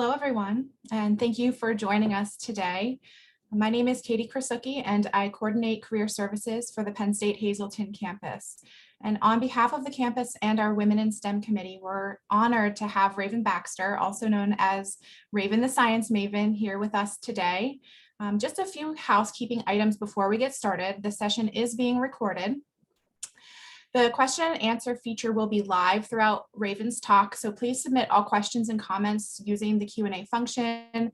Hello, everyone, and thank you for joining us today. My name is Katie Krasucki, and I coordinate career services for the Penn State Hazleton campus. And on behalf of the campus and our Women in STEM committee, we're honored to have Raven Baxter, also known as Raven the Science Maven, here with us today. Just a few housekeeping items before we get started. The session is being recorded. The question and answer feature will be live throughout Raven's talk, so please submit all questions and comments using the Q&A function, and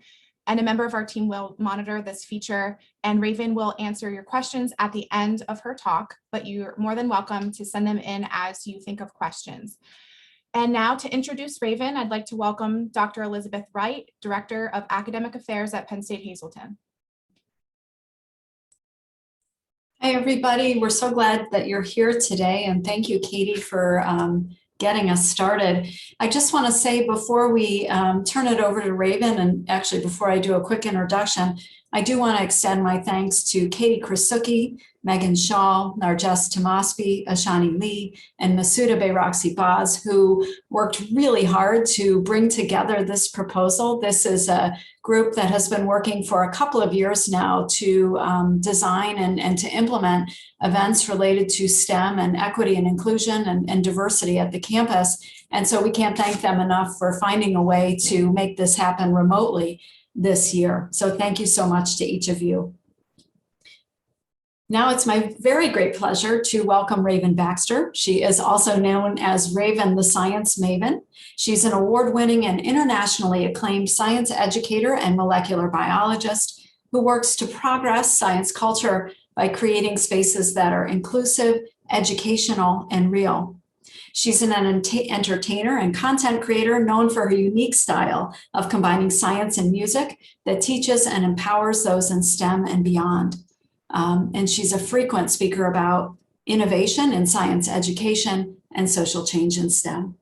a member of our team will monitor this feature, and Raven will answer your questions at the end of her talk, but you're more than welcome to send them in as you think of questions. And now to introduce Raven, I'd like to welcome Dr. Elizabeth Wright, Director of Academic Affairs at Penn State Hazleton. Hi, everybody. We're so glad that you're here today, and thank you, Katie, for getting us started. I just want to say before we turn it over to Raven, and actually before I do a quick introduction, I do want to extend my thanks to Katie Krasucki, Megan Shaw, Narges Tamaspi, Ashani Lee, and Masuda Bayroxi Baz, who worked really hard to bring together this proposal. This is a group that has been working for a couple of years now to design and to implement events related to STEM and equity and inclusion and diversity at the campus. And so we can't thank them enough for finding a way to make this happen remotely this year. So thank you so much to each of you. Now it's my very great pleasure to welcome Raven Baxter. She is also known as Raven the Science Maven. She's an award-winning and internationally acclaimed science educator and molecular biologist who works to progress science culture by creating spaces that are inclusive, educational, and real. She's an entertainer and content creator known for her unique style of combining science and music that teaches and empowers those in STEM and beyond. And she's a frequent speaker about innovation in science education and social change in STEM.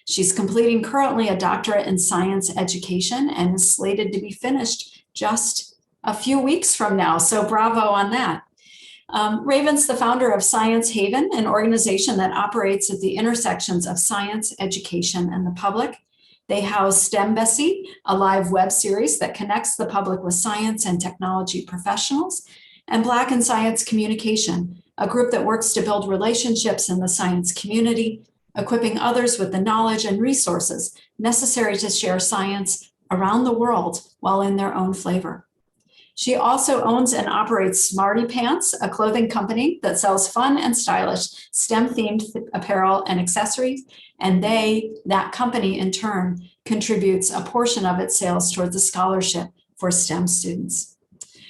She's completing currently a doctorate in science education and is slated to be finished just a few weeks from now. So bravo on that. Raven's the founder of Science Haven, an organization that operates at the intersections of science, education, and the public. They house STEMbassy, a live web series that connects the public with science and technology professionals, and Black in Science Communication, a group that works to build relationships in the science community, equipping others with the knowledge and resources necessary to share science around the world while in their own flavor. She also owns and operates Smarty Pants, a clothing company that sells fun and stylish STEM-themed apparel and accessories, and that company in turn, contributes a portion of its sales towards a scholarship for STEM students.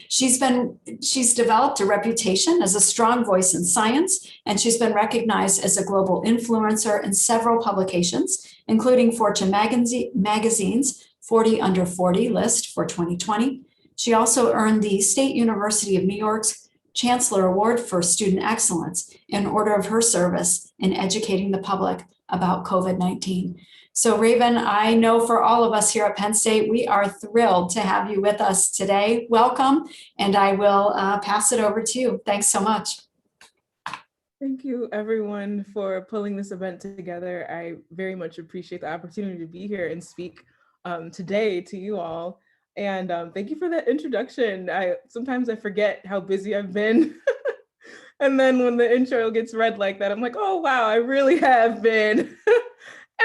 She's developed a reputation as a strong voice in science, and she's been recognized as a global influencer in several publications, including Fortune Magazine's 40 Under 40 list for 2020. She also earned the State University of New York's Chancellor Award for Student Excellence in order of her service in educating the public about COVID-19. So Raven, I know for all of us here at Penn State, we are thrilled to have you with us today. Welcome, and I will pass it over to you. Thanks so much. Thank you, everyone, for pulling this event together. I very much appreciate the opportunity to be here and speak today to you all. And thank you for that introduction. Sometimes I forget how busy I've been. And then when the intro gets read like that, I'm like, oh, wow, I really have been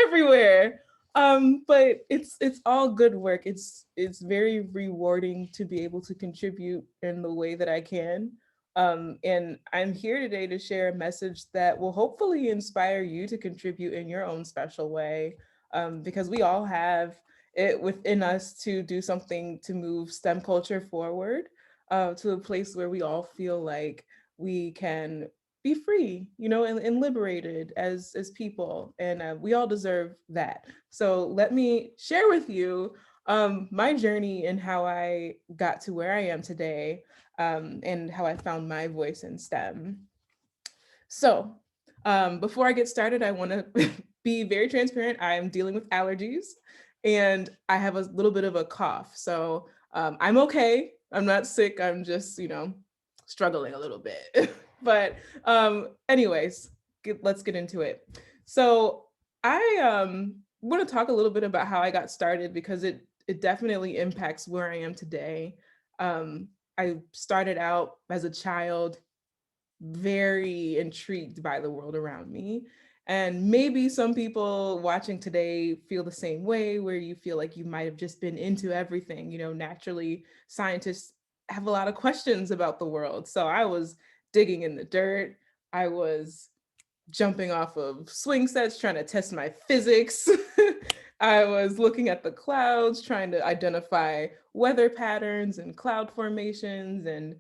everywhere. But it's all good work. It's very rewarding to be able to contribute in the way that I can. And I'm here today to share a message that will hopefully inspire you to contribute in your own special way, because we all have it within us to do something to move STEM culture forward to a place where we all feel like we can be free, you know, and liberated as people. And we all deserve that. So let me share with you my journey and how I got to where I am today, and how I found my voice in STEM. So before I get started, I want to be very transparent. I'm dealing with allergies and I have a little bit of a cough. So I'm okay. I'm not sick. I'm just, you know, struggling a little bit. But anyways, let's get into it. So I want to talk a little bit about how I got started, because it definitely impacts where I am today. I started out as a child very intrigued by the world around me. And maybe some people watching today feel the same way, where you feel like you might have just been into everything. You know, naturally, scientists have a lot of questions about the world. So I was digging in the dirt. I was jumping off of swing sets, trying to test my physics. I was looking at the clouds, trying to identify weather patterns and cloud formations. And,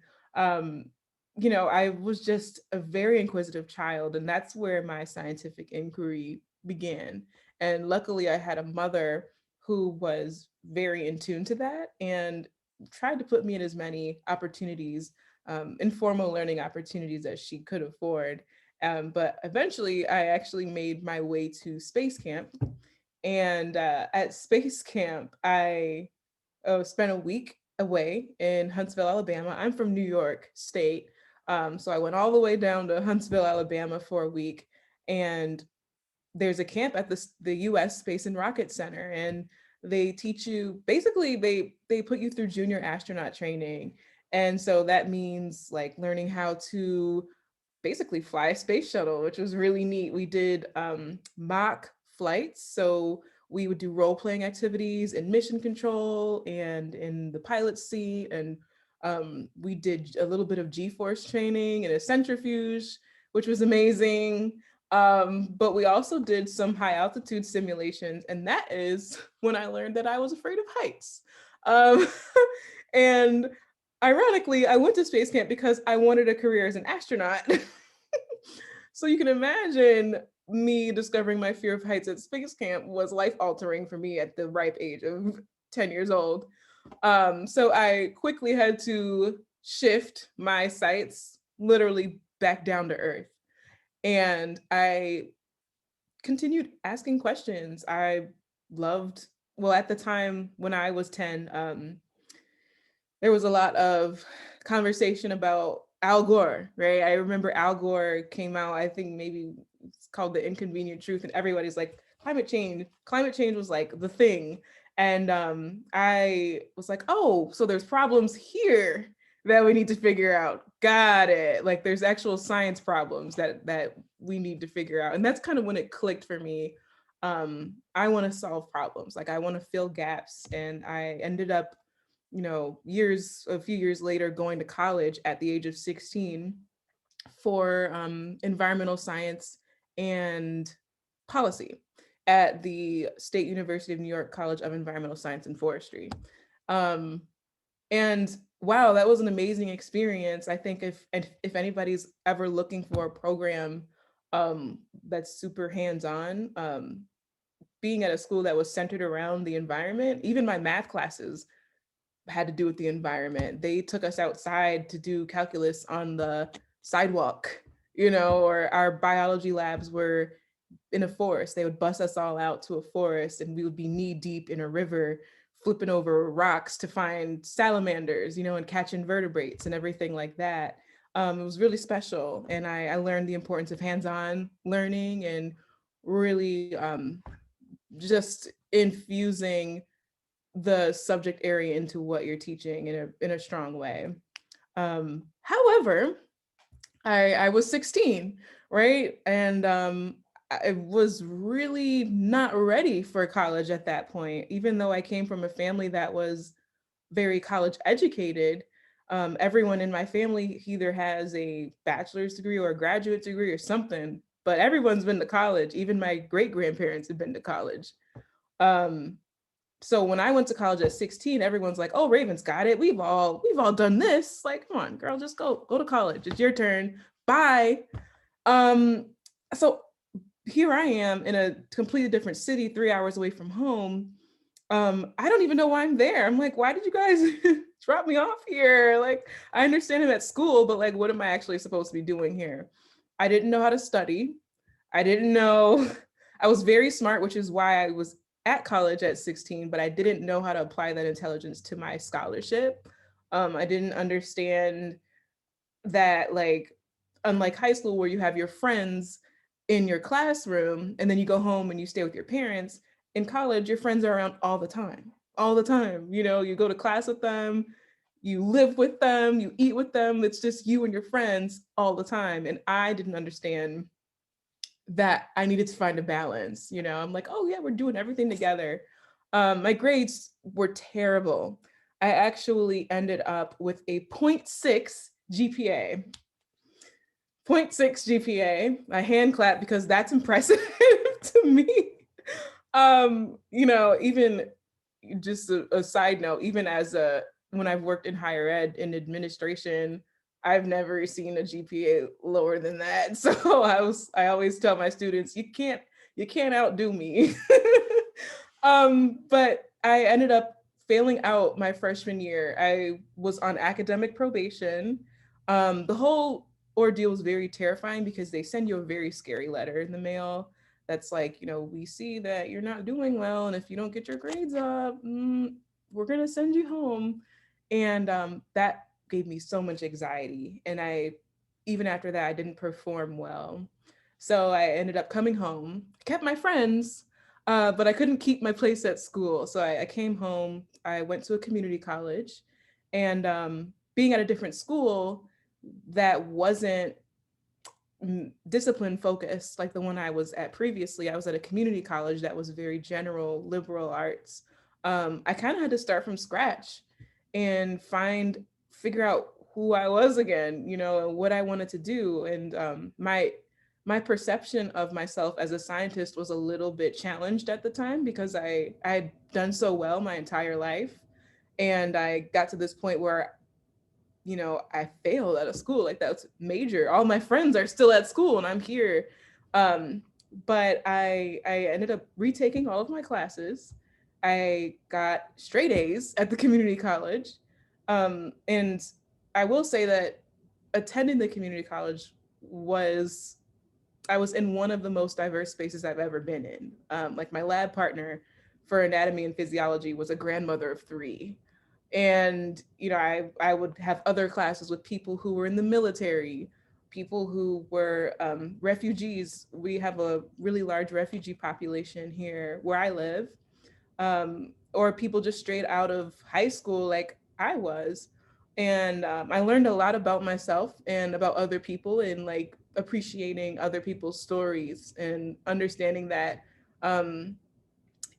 I was just a very inquisitive child. And that's where my scientific inquiry began. And luckily, I had a mother who was very in tune to that and tried to put me in as many opportunities, informal learning opportunities as she could afford. But eventually, I actually made my way to space camp. And at space camp, I spent a week away in Huntsville, Alabama. I'm from New York State. So I went all the way down to Huntsville, Alabama for a week. And there's a camp at the US Space and Rocket Center. And they teach you, basically, they put you through junior astronaut training. And so that means like learning how to basically fly a space shuttle, which was really neat. We did mock flights. So we would do role-playing activities in mission control and in the pilot's seat. And we did a little bit of G-force training and a centrifuge, which was amazing. But we also did some high altitude simulations. And that is when I learned that I was afraid of heights. And ironically, I went to space camp because I wanted a career as an astronaut. So you can imagine me discovering my fear of heights at space camp was life-altering for me at the ripe age of 10 years old. So I quickly had to shift my sights literally back down to earth. And I continued asking questions. I loved, well, at the time when I was 10, there was a lot of conversation about Al Gore, right? I remember Al Gore came out, I think maybe it's called The Inconvenient Truth, and everybody's like, climate change. Climate change was like the thing. And I was like, oh, so there's problems here that we need to figure out. Got it. Like there's actual science problems that we need to figure out. And that's kind of when it clicked for me. I want to solve problems. Like I want to fill gaps. And I ended up a few years later, going to college at the age of 16 for environmental science and policy at the State University of New York College of Environmental Science and Forestry. And wow, that was an amazing experience. I think if anybody's ever looking for a program that's super hands-on, being at a school that was centered around the environment, even my math classes had to do with the environment. They took us outside to do calculus on the sidewalk, or our biology labs were in a forest. They would bus us all out to a forest and we would be knee deep in a river, flipping over rocks to find salamanders, and catch invertebrates and everything like that. It was really special. And I learned the importance of hands-on learning and really just infusing the subject area into what you're teaching in a strong way. However, I was 16, right? And I was really not ready for college at that point, even though I came from a family that was very college educated. Everyone in my family either has a bachelor's degree or a graduate degree or something, but everyone's been to college. Even my great grandparents have been to college. So when I went to college at 16, everyone's like, oh, Raven's got it. We've all done this. Like, come on, girl, just go to college. It's your turn. Bye. So here I am in a completely different city, 3 hours away from home. I don't even know why I'm there. I'm like, why did you guys drop me off here? Like, I understand I'm at school, but like, what am I actually supposed to be doing here? I didn't know how to study. I didn't know. I was very smart, which is why I was at college at 16, but I didn't know how to apply that intelligence to my scholarship. I didn't understand that, like, unlike high school where you have your friends in your classroom and then you go home and you stay with your parents, in college, your friends are around all the time, all the time. You know, you go to class with them, you live with them, you eat with them. It's just you and your friends all the time. And I didn't understand that I needed to find a balance. You know, I'm like, oh yeah, we're doing everything together. My grades were terrible. I actually ended up with a 0.6 GPA. 0.6 GPA. I hand clap because that's impressive to me. You know, even just a side note, even as when I've worked in higher ed in administration, I've never seen a GPA lower than that. So I always tell my students, you can't outdo me. But I ended up failing out my freshman year. I was on academic probation. The whole ordeal was very terrifying because they send you a very scary letter in the mail that's like, you know, we see that you're not doing well, and if you don't get your grades up, we're gonna send you home. And that gave me so much anxiety. And even after that, I didn't perform well. So I ended up coming home, kept my friends, but I couldn't keep my place at school. So I came home, I went to a community college, and being at a different school that wasn't discipline focused like the one I was at previously. I was at a community college that was very general liberal arts. I kind of had to start from scratch and figure out who I was again, you know, and what I wanted to do. And my perception of myself as a scientist was a little bit challenged at the time because I'd done so well my entire life. And I got to this point where, you know, I failed out of school. Like, that's major. All my friends are still at school and I'm here. But I ended up retaking all of my classes. I got straight A's at the community college. And I will say that attending the community college I was in one of the most diverse spaces I've ever been in. Like, my lab partner for anatomy and physiology was a grandmother of 3. And, you know, I would have other classes with people who were in the military, people who were refugees. We have a really large refugee population here where I live, or people just straight out of high school like I was. And I learned a lot about myself and about other people, and like appreciating other people's stories and understanding that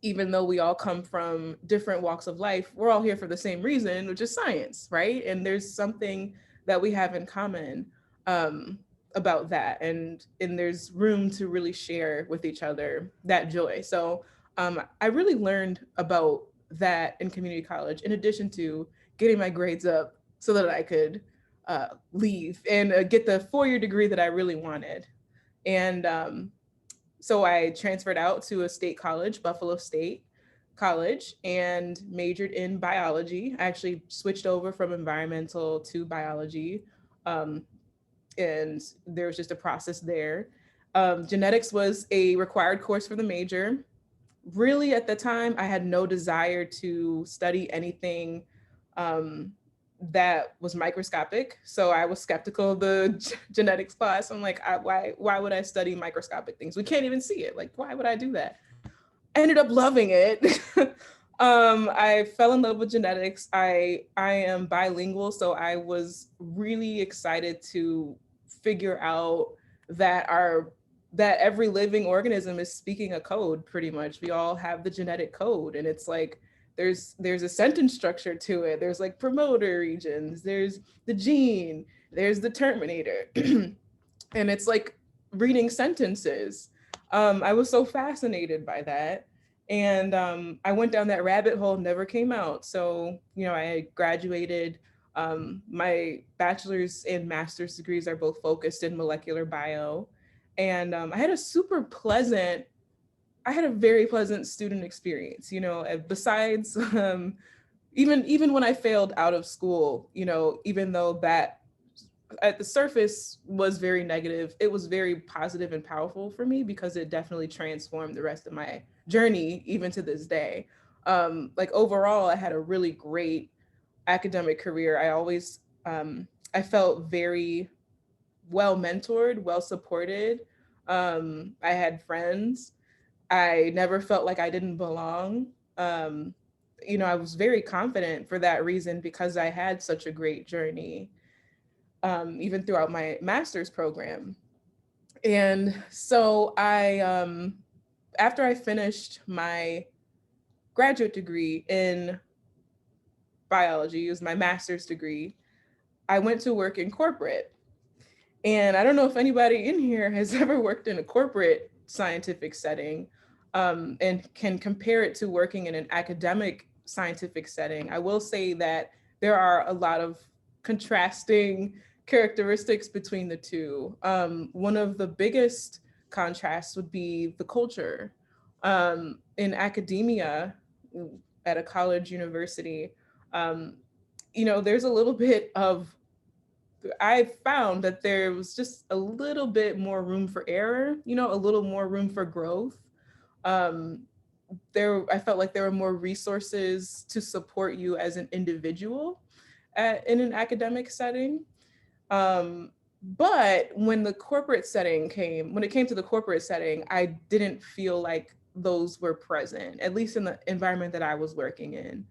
even though we all come from different walks of life, we're all here for the same reason, which is science, right? And there's something that we have in common about that. And there's room to really share with each other that joy. So I really learned about that in community college, in addition to getting my grades up so that I could leave and get the 4-year degree that I really wanted. And so I transferred out to a state college, Buffalo State College, and majored in biology. I actually switched over from environmental to biology. And there was just a process there. Genetics was a required course for the major. Really, at the time, I had no desire to study anything that was microscopic. So I was skeptical of the genetics class. I'm like, why would I study microscopic things? We can't even see it. Like, why would I do that? I ended up loving it. I fell in love with genetics. I am bilingual, so I was really excited to figure out that every living organism is speaking a code. Pretty much, we all have the genetic code, and it's like there's a sentence structure to it. There's like promoter regions, there's the gene, there's the terminator, and it's like reading sentences. I was so fascinated by that. And I went down that rabbit hole, never came out. So, you know, I graduated. My bachelor's and master's degrees are both focused in molecular bio. And I had a very pleasant student experience, you know, besides even when I failed out of school, you know, even though that at the surface was very negative, it was very positive and powerful for me because it definitely transformed the rest of my journey, even to this day. Like, overall, I had a really great academic career. I felt very well mentored, well supported. I had friends. I never felt like I didn't belong. I was very confident for that reason because I had such a great journey, even throughout my master's program. And so after I finished my graduate degree in biology, it was my master's degree, I went to work in corporate. And I don't know if anybody in here has ever worked in a corporate scientific setting, and can compare it to working in an academic scientific setting. I will say that there are a lot of contrasting characteristics between the two. One of the biggest contrasts would be the culture. In academia, at a college university, there's a little bit of, I found that there was just a little bit more room for error, a little more room for growth. Um, I felt like there were more resources to support you as an individual in an academic setting. But when it came to the corporate setting, I didn't feel like those were present, at least in the environment that I was working in.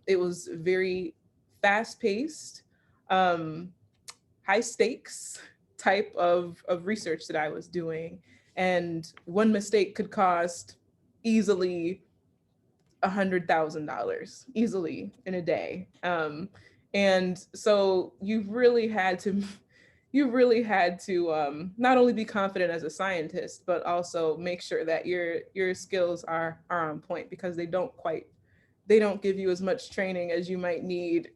It was very fast paced, high stakes type of research that I was doing. And one mistake could cost easily $100,000 easily in a day. And so you really had to not only be confident as a scientist, but also make sure that your skills are on point, because they don't give you as much training as you might need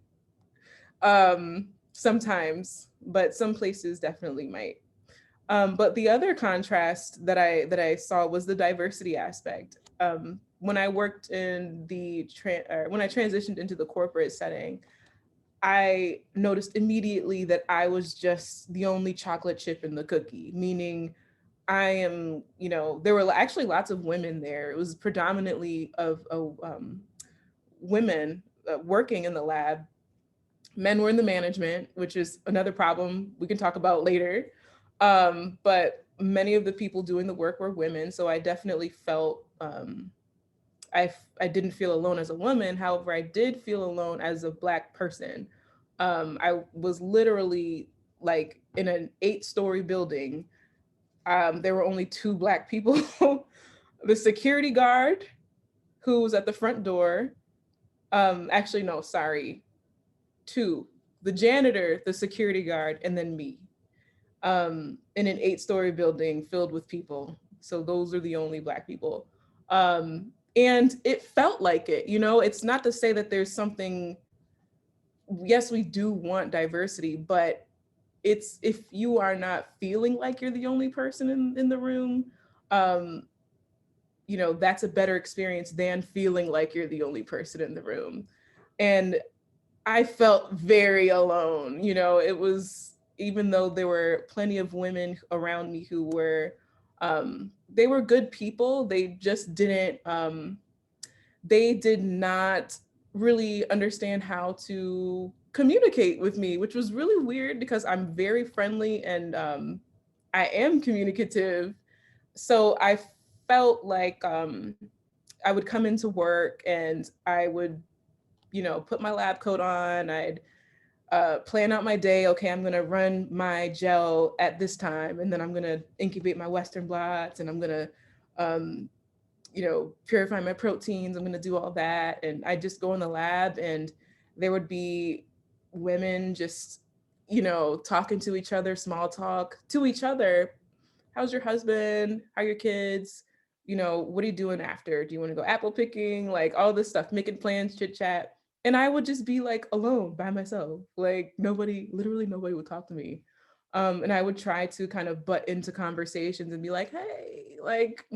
sometimes, but some places definitely might. But the other contrast that I saw was the diversity aspect. When I worked in when I transitioned into the corporate setting, I noticed immediately that I was just the only chocolate chip in the cookie, meaning there were actually lots of women there. It was predominantly of women working in the lab. Men were in the management, which is another problem we can talk about later. But many of the people doing the work were women. So I definitely felt, I didn't feel alone as a woman. However, I did feel alone as a Black person. I was literally like in an 8-story building. There were only 2 Black people, the security guard who was at the front door. Actually, no, sorry. 2, the janitor, the security guard, and then me, in an 8-story building filled with people. So those are the only Black people. And it felt like it, it's not to say that there's something, yes, we do want diversity, but it's, if you are not feeling like you're the only person in the room, that's a better experience than feeling like you're the only person in the room. And I felt very alone. It was, even though there were plenty of women around me who were, they were good people, they just didn't, they did not really understand how to communicate with me, which was really weird because I'm very friendly and I am communicative. So I felt like I would come into work and I would put my lab coat on, I'd plan out my day. Okay, I'm gonna run my gel at this time, and then I'm gonna incubate my Western blots, and I'm gonna, purify my proteins. I'm gonna do all that. And I just go in the lab and there would be women just, talking to each other, small talk to each other. How's your husband? How are your kids? What are you doing after? Do you want to go apple picking? Like all this stuff, making plans, chit chat. And I would just be like alone by myself. Like literally nobody would talk to me. And I would try to kind of butt into conversations and be like, hey, like,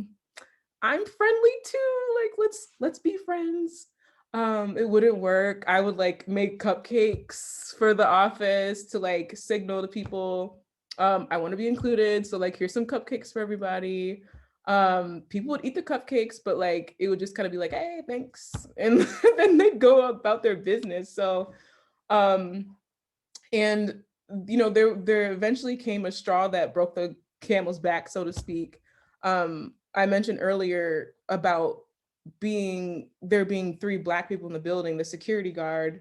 I'm friendly too. Like, let's be friends. It wouldn't work. I would like make cupcakes for the office to like signal to people, I want to be included. So like, here's some cupcakes for everybody. People would eat the cupcakes, but like, it would just kind of be like, hey, thanks. And then they'd go about their business. So, and there eventually came a straw that broke the camel's back, so to speak. I mentioned earlier about there being 3 Black people in the building, the security guard,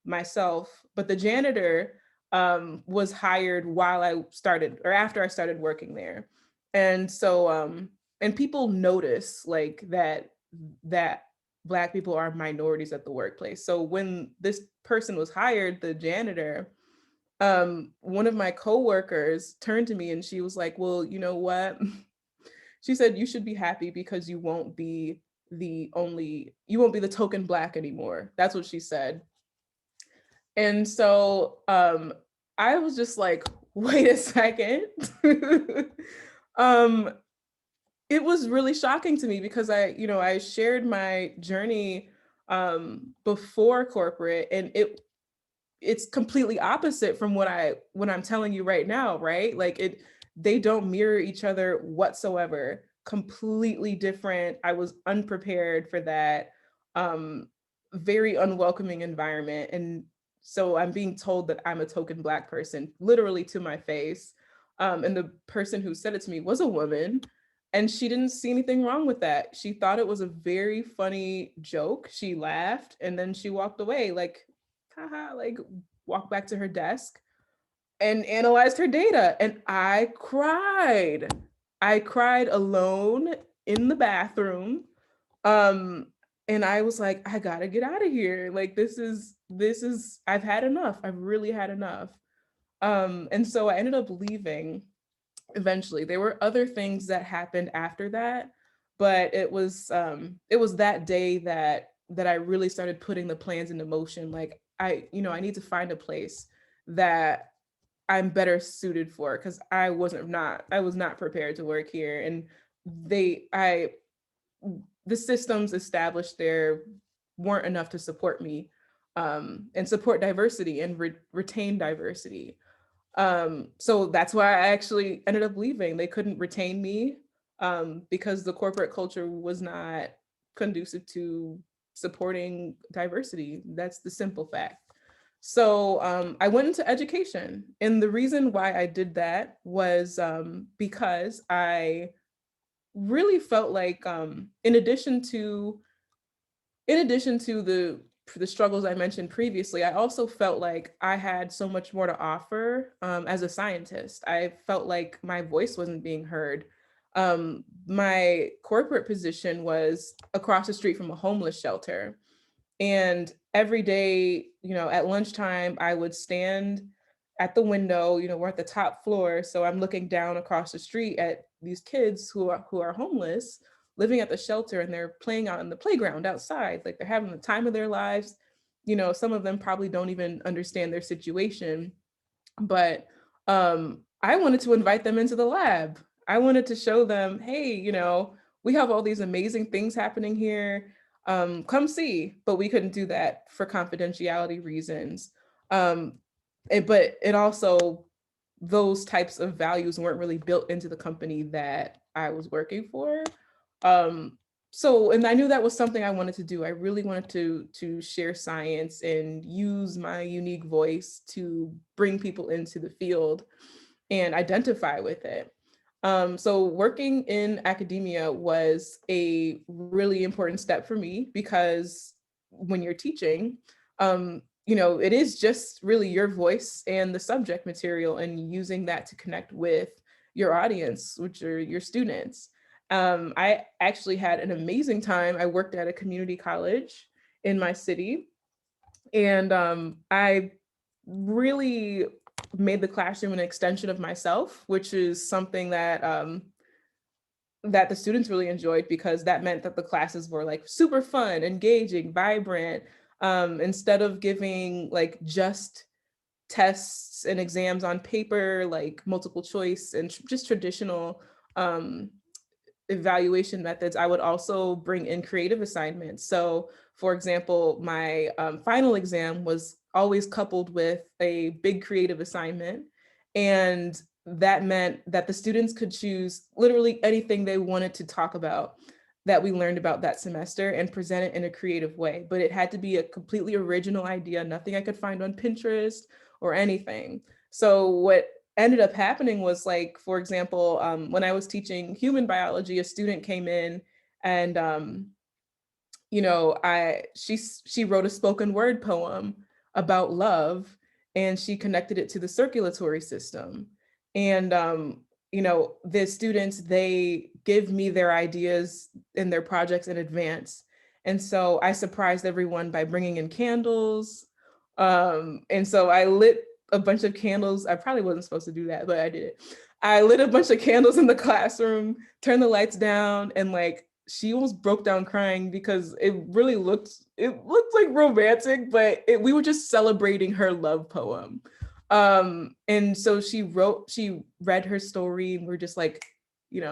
myself, but the janitor was hired while I started, or after I started working there. And so, and people notice like that Black people are minorities at the workplace. So when this person was hired, the janitor, one of my coworkers turned to me and she was like, well, you know what? She said, you should be happy because you won't be the token Black anymore. That's what she said. And so I was just like, wait a second. It was really shocking to me because I shared my journey before corporate, and it's completely opposite from what I'm telling you right now, right? Like they don't mirror each other whatsoever. Completely different. I was unprepared for that. Very unwelcoming environment. And so I'm being told that I'm a token Black person, literally to my face. And the person who said it to me was a woman, and she didn't see anything wrong with that. She thought it was a very funny joke. She laughed and then she walked away, like, haha, like walked back to her desk and analyzed her data. And I cried. I cried alone in the bathroom. And I was like, I gotta get out of here. Like, this is, I've had enough. I've really had enough. And so I ended up leaving eventually. There were other things that happened after that, but it was that day that I really started putting the plans into motion. Like, I need to find a place that I'm better suited for, because I was not prepared to work here. And the systems established there weren't enough to support me and support diversity and retain diversity. So that's why I actually ended up leaving. They couldn't retain me because the corporate culture was not conducive to supporting diversity. That's the simple fact. So I went into education. And the reason why I did that was because I really felt like in addition to the struggles I mentioned previously, I also felt like I had so much more to offer as a scientist. I felt like my voice wasn't being heard. My corporate position was across the street from a homeless shelter. And every day, at lunchtime, I would stand at the window, we're at the top floor. So I'm looking down across the street at these kids who are homeless, living at the shelter, and they're playing out in the playground outside. Like, they're having the time of their lives. Some of them probably don't even understand their situation. But I wanted to invite them into the lab. I wanted to show them, hey, we have all these amazing things happening here. Come see. But we couldn't do that for confidentiality reasons. But it also, those types of values weren't really built into the company that I was working for. So, and I knew that was something I wanted to do. I really wanted to share science and use my unique voice to bring people into the field and identify with it. So working in academia was a really important step for me, because when you're teaching, it is just really your voice and the subject material, and using that to connect with your audience, which are your students. I actually had an amazing time. I worked at a community college in my city, and I really made the classroom an extension of myself, which is something that that the students really enjoyed, because that meant that the classes were like super fun, engaging, vibrant. Instead of giving like just tests and exams on paper, like multiple choice and just traditional evaluation methods, I would also bring in creative assignments. So for example, my final exam was always coupled with a big creative assignment. And that meant that the students could choose literally anything they wanted to talk about that we learned about that semester and present it in a creative way. But it had to be a completely original idea, nothing I could find on Pinterest or anything. So what ended up happening was, like, for example, when I was teaching human biology, a student came in And she wrote a spoken word poem about love, and she connected it to the circulatory system. And the students, they give me their ideas and their projects in advance. And so I surprised everyone by bringing in candles. And so I lit a bunch of candles. I probably wasn't supposed to do that, but I did it. I lit a bunch of candles in the classroom, turned the lights down, and like she almost broke down crying because it looked like romantic, but we were just celebrating her love poem. And so she read her story, and we're just like,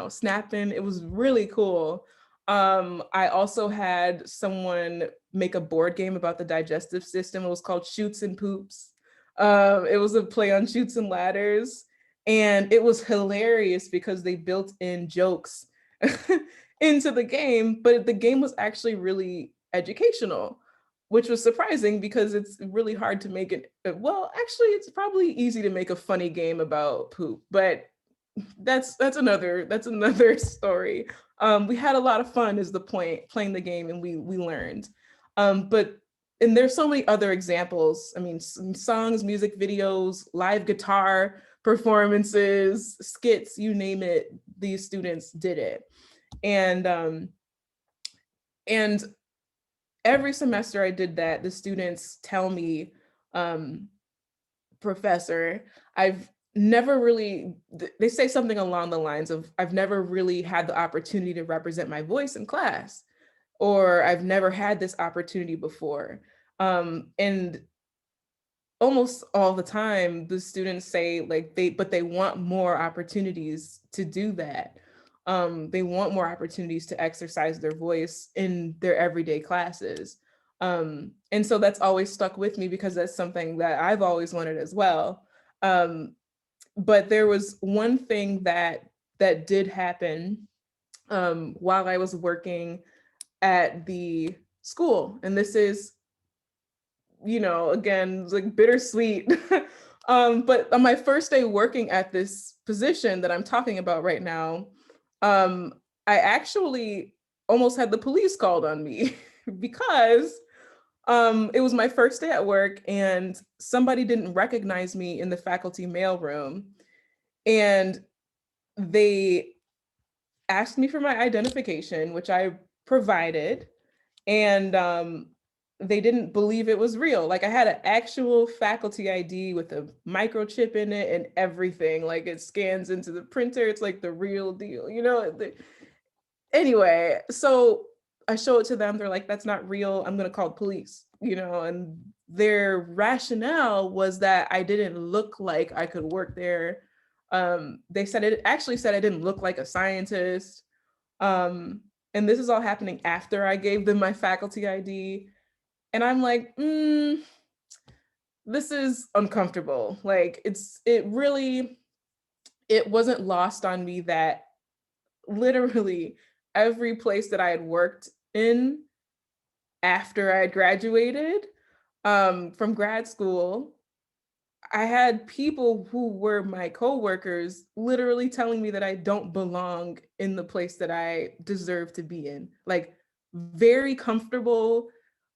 snapping. It was really cool. I also had someone make a board game about the digestive system. It was called Shoots and Poops. It was a play on Shoots and Ladders. And it was hilarious because they built in jokes into the game, but the game was actually really educational, which was surprising because it's really hard to make it. Well, actually, it's probably easy to make a funny game about poop, but that's another story. We had a lot of fun is the point, playing the game, and we learned. And there's so many other examples. I mean, songs, music videos, live guitar performances, skits, you name it, these students did it. And every semester I did that, the students tell me, Professor, I've never really, they say something along the lines of, I've never really had the opportunity to represent my voice in class, or I've never had this opportunity before. And almost all the time, the students say like they want more opportunities to do that. They want more opportunities to exercise their voice in their everyday classes. And so that's always stuck with me because that's something that I've always wanted as well. But there was one thing that did happen while I was working at the school. And this is, again, like bittersweet. But on my first day working at this position that I'm talking about right now, I actually almost had the police called on me because it was my first day at work and somebody didn't recognize me in the faculty mailroom. And they asked me for my identification, which I provided. And they didn't believe it was real. Like I had an actual faculty ID with a microchip in it and everything. Like it scans into the printer. It's like the real deal, Anyway, so I show it to them. They're like, that's not real. I'm going to call the police, and their rationale was that I didn't look like I could work there. They said it actually said I didn't look like a scientist. And this is all happening after I gave them my faculty ID. And I'm like, this is uncomfortable. Like it wasn't lost on me that literally every place that I had worked in after I had graduated from grad school, I had people who were my coworkers literally telling me that I don't belong in the place that I deserve to be in. Like very comfortable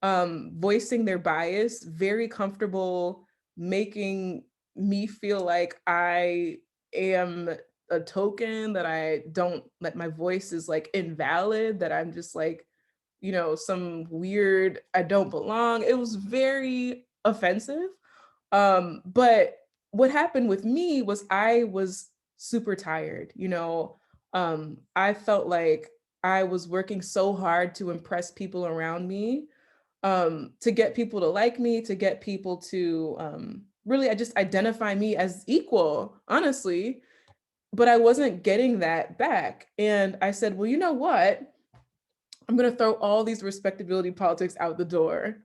voicing their bias, very comfortable making me feel like I am a token, that my voice is like invalid, that I'm just like, some weird, I don't belong. It was very offensive. But what happened with me was I was super tired, I felt like I was working so hard to impress people around me, to get people to like me, to get people to really, I just identify me as equal, honestly, but I wasn't getting that back. And I said, well, you know what? I'm going to throw all these respectability politics out the door.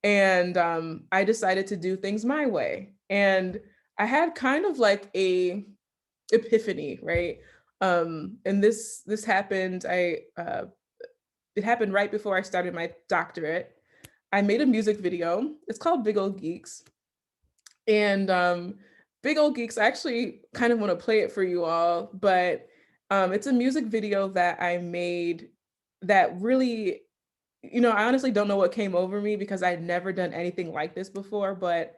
And I decided to do things my way. And I had kind of like a epiphany, right? And this happened, it happened right before I started my doctorate. I made a music video. It's called Big Old Geeks. And Big Old Geeks, I actually kind of want to play it for you all, but it's a music video that I made that really, I honestly don't know what came over me because I'd never done anything like this before, but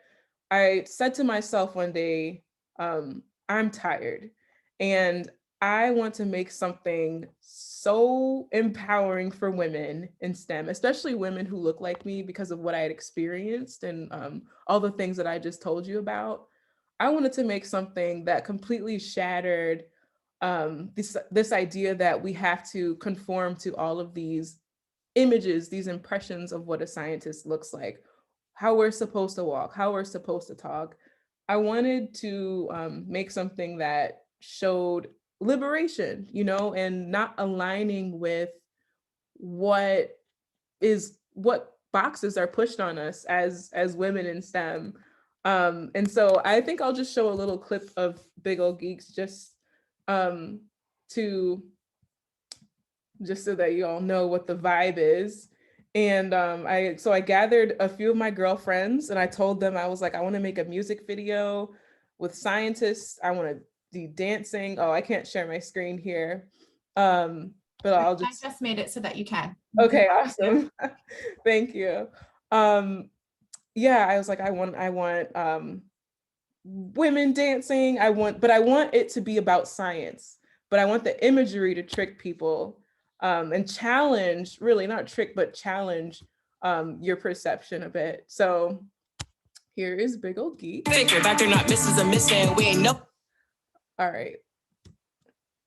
I said to myself one day, I'm tired and I want to make something so empowering for women in STEM, especially women who look like me because of what I had experienced and all the things that I just told you about. I wanted to make something that completely shattered this idea that we have to conform to all of these images, these impressions of what a scientist looks like, how we're supposed to walk, how we're supposed to talk. I wanted to make something that showed liberation, and not aligning with what boxes are pushed on us as women in STEM. And so I think I'll just show a little clip of Big Ol' Geeks just to so that you all know what the vibe is. And I gathered a few of my girlfriends and I told them, I was like, I want to make a music video with scientists. I want to do dancing. Oh, I can't share my screen here. But I just made it so that you can. Okay, awesome. Thank you. Yeah, I was like, I want women dancing. I want it to be about science, but I want the imagery to trick people and challenge, really not trick, but challenge your perception a bit. So here is Big Ol' Geek. Baxter not misses a missing. We ain't no. All right,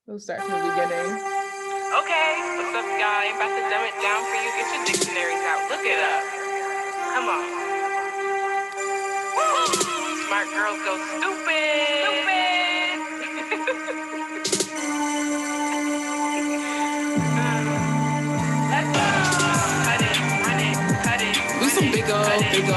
we'll start from the beginning. Okay, what's up, y'all? I'm about to dumb it down for you. Get your dictionaries out. Look it up. Come on. Smart girls go stupid. Let's go. Cut it, run it, cut it. We some big old geeks.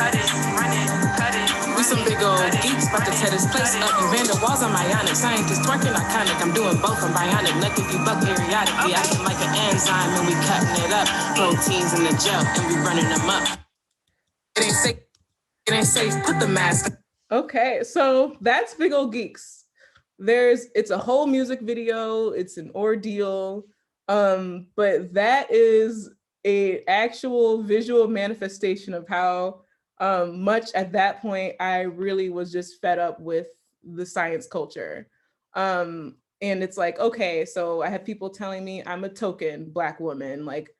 Cut it, run it, cut it. We some big old geeks about to tear this place up. You ran the walls on ionic. Scientists twerking iconic. I'm doing both. I'm bionic. Look if you buck periodically. Acting like an enzyme and we cutting it up. Proteins in the gel and we running them up. It ain't safe. It ain't safe. Put the mask. Okay, so that's Big Ol' Geeks. It's a whole music video. It's an ordeal. But that is a actual visual manifestation of how much at that point I really was just fed up with the science culture. And it's like, okay, so I have people telling me I'm a token Black woman. Like,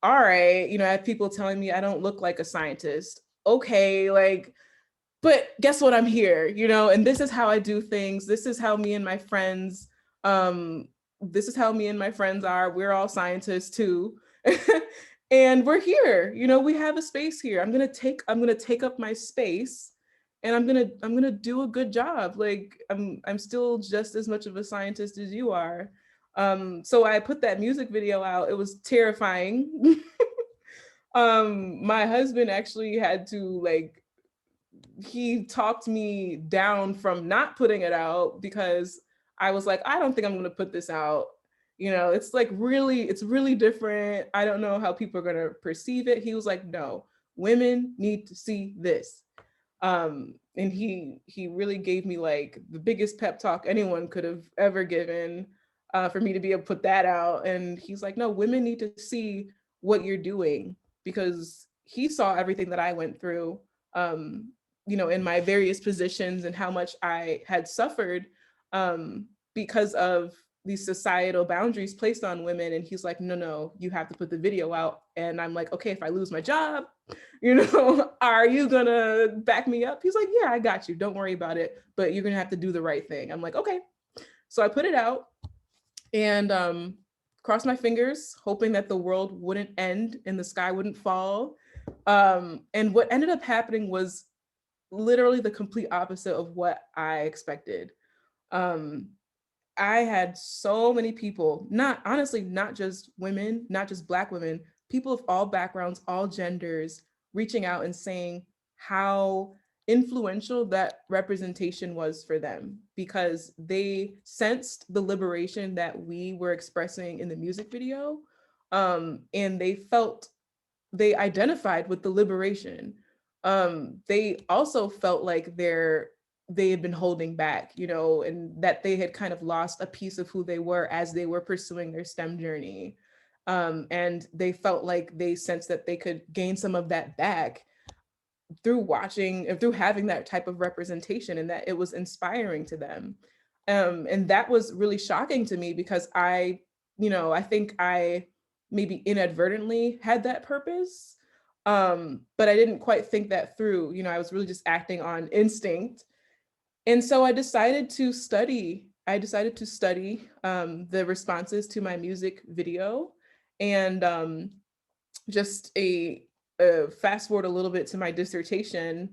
all right, I have people telling me I don't look like a scientist. Okay, like, but guess what? I'm here, and this is how I do things. This is how me and my friends, are. We're all scientists too. And we're here, we have a space here. I'm gonna take up my space and I'm gonna do a good job. Like I'm still just as much of a scientist as you are. So I put that music video out. It was terrifying. My husband actually had to he talked me down from not putting it out because I was like, I don't think I'm going to put this out. It's really different. I don't know how people are going to perceive it. He was like, no, women need to see this. And he really gave me the biggest pep talk anyone could have ever given for me to be able to put that out. And he's like, no, women need to see what you're doing, because he saw everything that I went through, in my various positions and how much I had suffered because of these societal boundaries placed on women. And he's like, no, you have to put the video out. And I'm like, okay, if I lose my job, are you gonna back me up? He's like, yeah, I got you. Don't worry about it, but you're gonna have to do the right thing. I'm like, okay. So I put it out and crossed my fingers, hoping that the world wouldn't end and the sky wouldn't fall. And what ended up happening was literally the complete opposite of what I expected. I had so many people, not just women, not just Black women, people of all backgrounds, all genders, reaching out and saying how influential that representation was for them, because they sensed the liberation that we were expressing in the music video. And they identified with the liberation. They also felt like their they had been holding back, you know, and that they had kind of lost a piece of who they were as they were pursuing their STEM journey. And they felt like they sensed that they could gain some of that back through watching and through having that type of representation, and that it was inspiring to them. And that was really shocking to me because I think I maybe inadvertently had that purpose. But I didn't quite think that through. You know, I was really just acting on instinct. And so I decided to study. The responses to my music video. And just a fast forward a little bit to my dissertation,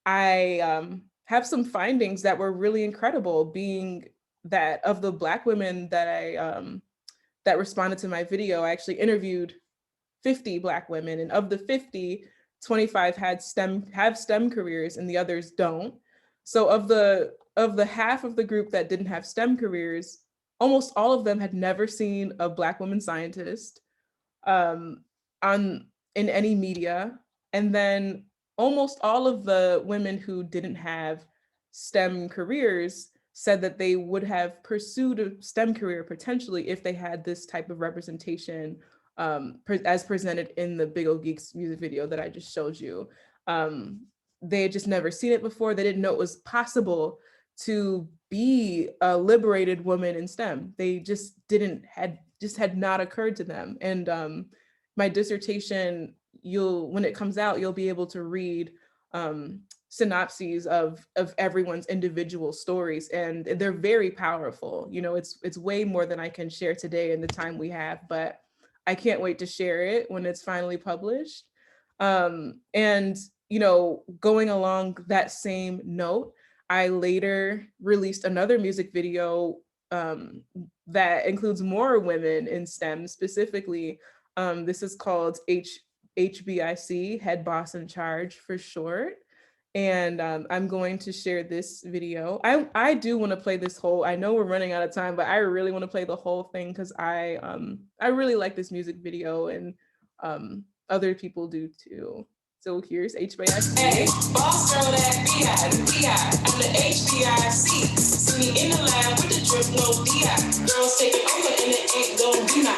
I have some findings that were really incredible, being that of the Black women that responded to my video, I actually interviewed 50 Black women, and of the 50, 25 have STEM careers and the others don't. So of the half of the group that didn't have STEM careers, almost all of them had never seen a Black woman scientist in any media. And then almost all of the women who didn't have STEM careers said that they would have pursued a STEM career potentially if they had this type of representation as presented in the Big O Geeks music video that I just showed you. They had just never seen it before. They didn't know it was possible to be a liberated woman in STEM. They just had not occurred to them. And my dissertation, when it comes out, you'll be able to read synopses of everyone's individual stories, and they're very powerful. You know, it's way more than I can share today in the time we have, but I can't wait to share it when it's finally published. And, you know, going along that same note, I later released another music video that includes more women in STEM specifically. This is called HBIC, Head Boss in Charge for short. And I'm going to share this video. I do want to play this whole, I know we're running out of time, but I really want to play the whole thing because I really like this music video, and other people do too. So here's HBIC. Hey, boss girl that B.I. I'm the HBIC. See me in the lab with the drip, no D.I. Girls taking over and it ain't gon' be mine.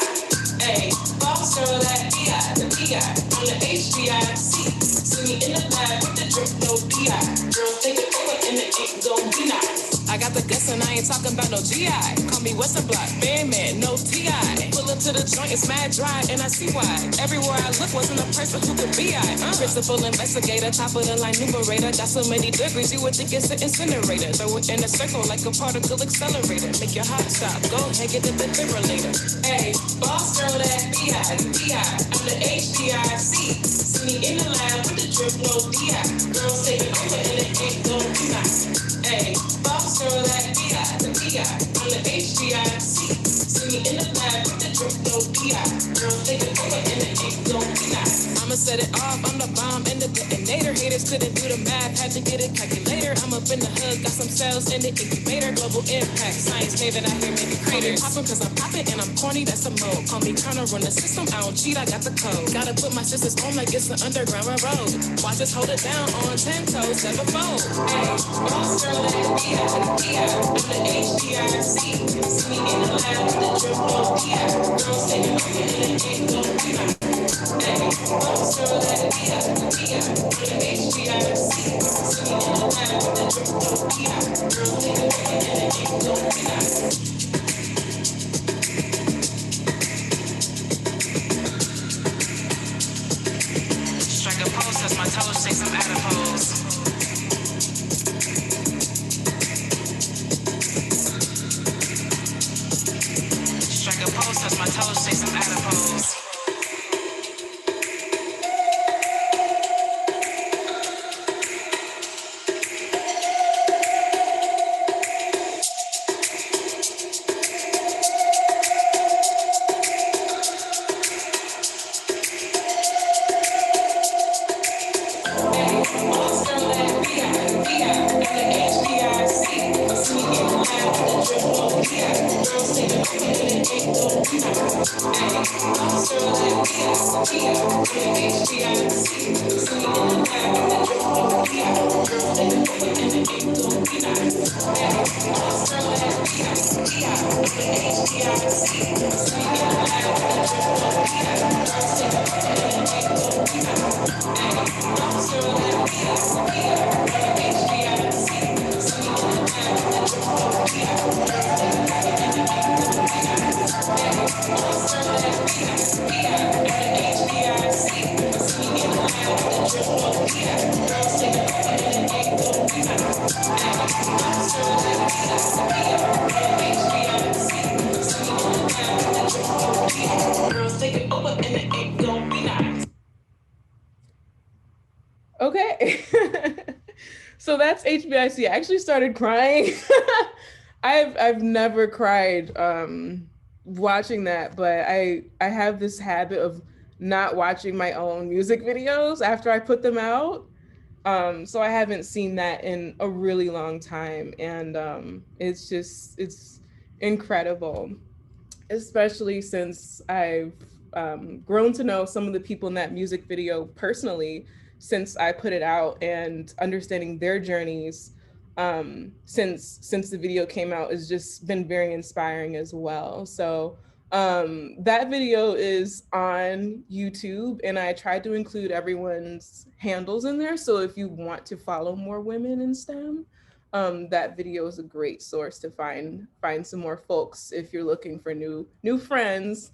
Hey, boss girl that B.I. I'm the HBIC. See me in the lab with the drip, no D.I. Girls taking over and it ain't gon' be mine. I got the guts and I ain't talking about no GI. Call me Western Block, man, no TI. Pull up to the joint, it's mad dry, and I see why. Everywhere I look wasn't a person who could be I. Principal investigator, top of the line numerator. Got so many degrees, you would think it's an incinerator. Throw it in a circle like a particle accelerator. Make your heart stop, go ahead, get the defibrillator. Hey, boss girl that B.I. I'm the HBIC. See me in the lab with the drip, no D.I. Girls taking over and it ain't gon' be nice. Hey, boss girl that B.I. I'm the HBIC. See me in the lab with the drip, no D.I. Girls taking over and it ain't gon' be nice. I'ma set it off, I'm the bomb and the detonator. Haters couldn't do the math, had to get a calculator. I'm up in the hood, got some cells in the incubator. Global impact, science maven, I hear maybe craters. Poppin' cause I'm poppin' and I'm corny, that's a mode. Call me Colonel, run the system, I don't cheat, I got the code. Gotta put my sisters on like it's an underground road. Watch us hold it down on 10 toes, never fold. Hey, boss girl that B.I. I'm the HBIC. See me in the lab with the drip, no D.I. Girls taking over and it ain't gon' be mine. Hey, boss girl that B.I. I'm the HBIC. See me in the lab with the drip, no D.I. Girls taking over and it ain't gon' be mine. Strike a pose, touch my toes, shake some adipose. Strike a pose, touch my toes, shake some adipose. Okay. So that's HBIC. I actually started crying. I've never cried watching that, but I have this habit of not watching my own music videos after I put them out. So I haven't seen that in a really long time, and it's incredible, especially since I've grown to know some of the people in that music video personally since I put it out, and understanding their journeys since the video came out has just been very inspiring as well. So that video is on YouTube, and I tried to include everyone's handles in there. So if you want to follow more women in STEM, that video is a great source to find some more folks if you're looking for new friends.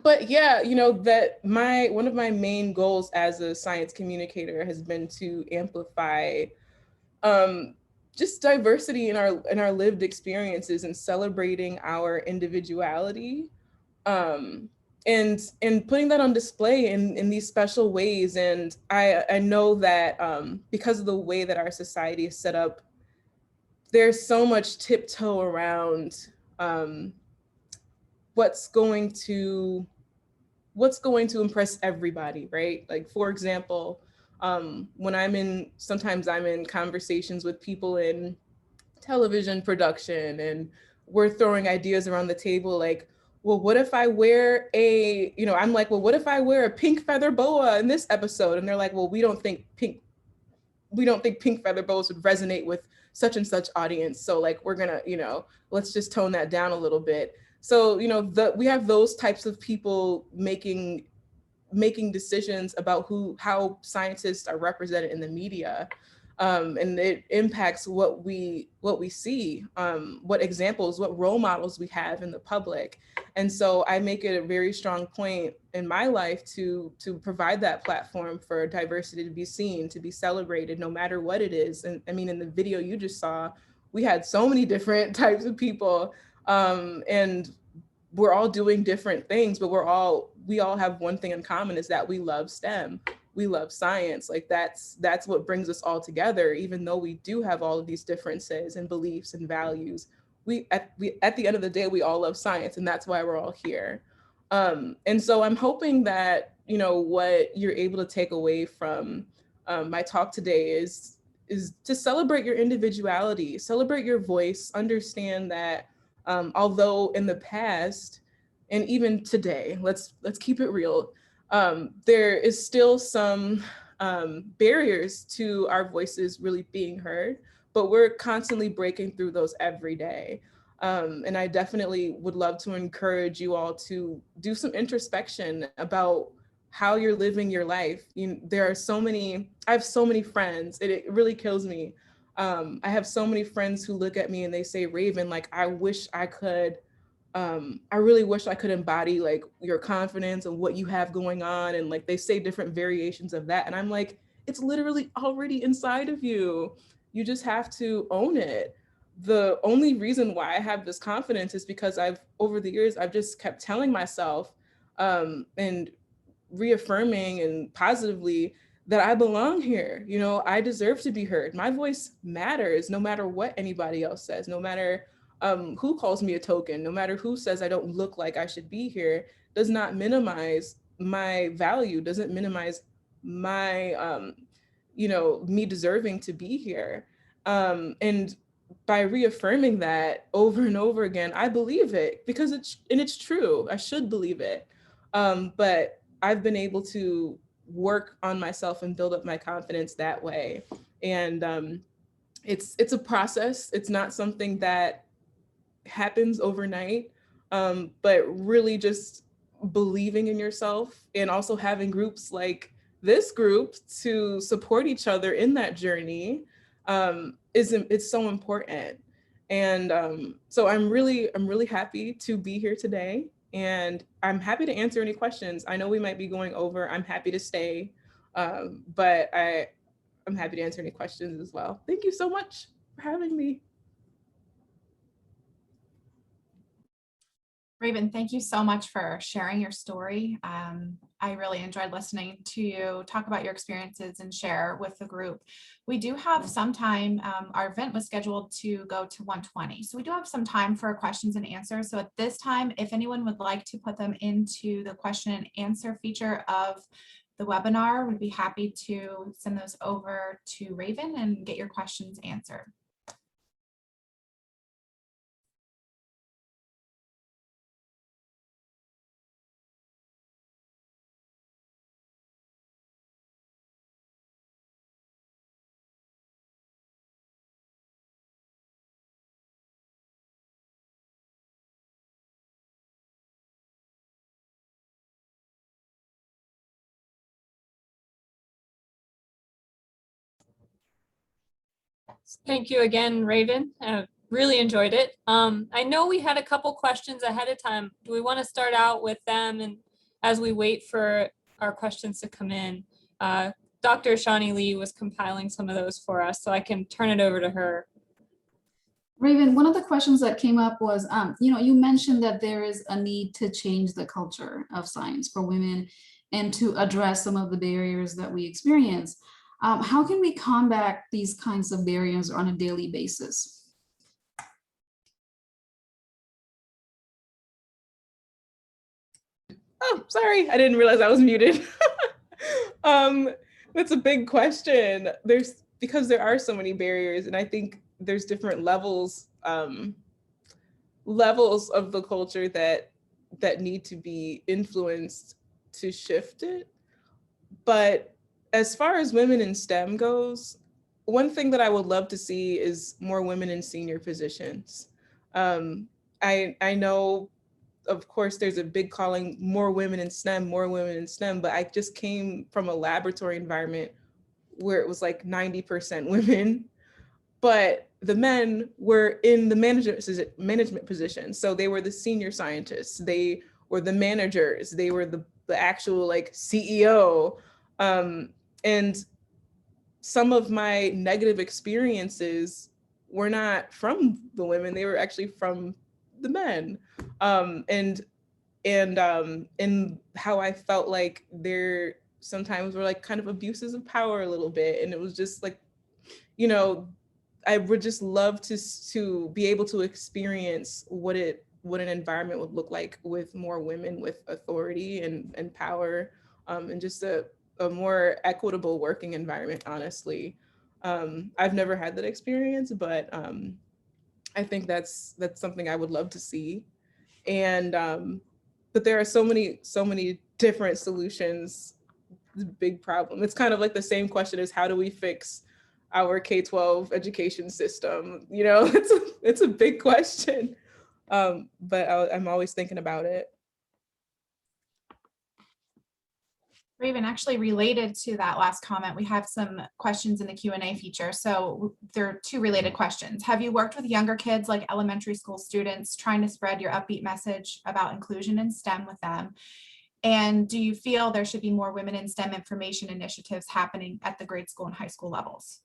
But yeah, you know, that one of my main goals as a science communicator has been to amplify just diversity in our lived experiences and celebrating our individuality, and putting that on display in these special ways. And I know that because of the way that our society is set up, there's so much tiptoe around what's going to impress everybody, right? Like, for example, when sometimes I'm in conversations with people in television production, and we're throwing ideas around the table, like, well, what if I wear I'm like, well, what if I wear a pink feather boa in this episode? And they're like, well, we don't think pink feather boas would resonate with such and such audience. So like, we're gonna, let's just tone that down a little bit. So, we have those types of people making decisions about how scientists are represented in the media. And it impacts what we see, what examples, what role models we have in the public. And so I make it a very strong point in my life to provide that platform for diversity to be seen, to be celebrated, no matter what it is. And I mean, in the video you just saw, we had so many different types of people, and we're all doing different things, but we all have one thing in common, is that we love STEM. We love science. Like, that's what brings us all together. Even though we do have all of these differences and beliefs and values, at the end of the day, we all love science, and that's why we're all here. And so I'm hoping that, what you're able to take away from my talk today is to celebrate your individuality, celebrate your voice, understand that although in the past, and even today, let's keep it real, there is still some barriers to our voices really being heard, but we're constantly breaking through those every day. And I definitely would love to encourage you all to do some introspection about how you're living your life. I have so many friends, it really kills me. I have so many friends who look at me and they say, Raven, like, I really wish I could embody like your confidence and what you have going on. And like, they say different variations of that. And I'm like, it's literally already inside of you. You just have to own it. The only reason why I have this confidence is because over the years, I've just kept telling myself and reaffirming and positively that I belong here. I deserve to be heard. My voice matters no matter what anybody else says, no matter who calls me a token, no matter who says I don't look like I should be here, does not minimize my value, doesn't minimize my, me deserving to be here. And by reaffirming that over and over again, I believe it because it's true. I should believe it. But I've been able to work on myself and build up my confidence that way. And it's a process. It's not something that happens overnight, but really just believing in yourself and also having groups like this group to support each other in that journey it's so important. And so I'm really happy to be here today, and I'm happy to answer any questions. I know we might be going over. I'm happy to stay, but I'm happy to answer any questions as well. Thank you so much for having me. Raven, thank you so much for sharing your story. I really enjoyed listening to you talk about your experiences and share with the group. We do have some time. Our event was scheduled to go to 1:20, so we do have some time for questions and answers. So at this time, if anyone would like to put them into the question and answer feature of the webinar, we'd be happy to send those over to Raven and get your questions answered. Thank you again, Raven. Really enjoyed it. I know we had a couple questions ahead of time. Do we want to start out with them, and as we wait for our questions to come in? Dr. Shawnee Lee was compiling some of those for us, so I can turn it over to her. Raven, one of the questions that came up was, you mentioned that there is a need to change the culture of science for women and to address some of the barriers that we experience. How can we combat these kinds of barriers on a daily basis? Oh, sorry, I didn't realize I was muted. That's a big question. Because there are so many barriers, and I think there's different levels of the culture that need to be influenced to shift it. But as far as women in STEM goes, one thing that I would love to see is more women in senior positions. I know, of course, there's a big calling, more women in STEM, but I just came from a laboratory environment where it was like 90% women, but the men were in the management position. So they were the senior scientists, they were the managers, they were the actual like CEO. And some of my negative experiences were not from the women, they were actually from the men. And how I felt like there sometimes were like kind of abuses of power a little bit. And it was just like, I would just love to be able to experience what an environment would look like with more women with authority and power, and just a more equitable working environment, honestly. I've never had that experience, but I think that's something I would love to see. And but there are so many different solutions. It's a big problem. It's kind of like the same question as how do we fix our K-12 education system? It's a big question, but I'm always thinking about it. Raven, actually related to that last comment, we have some questions in the Q&A feature. So there are two related questions. Have you worked with younger kids, like elementary school students, trying to spread your upbeat message about inclusion in STEM with them? And do you feel there should be more women in STEM information initiatives happening at the grade school and high school levels?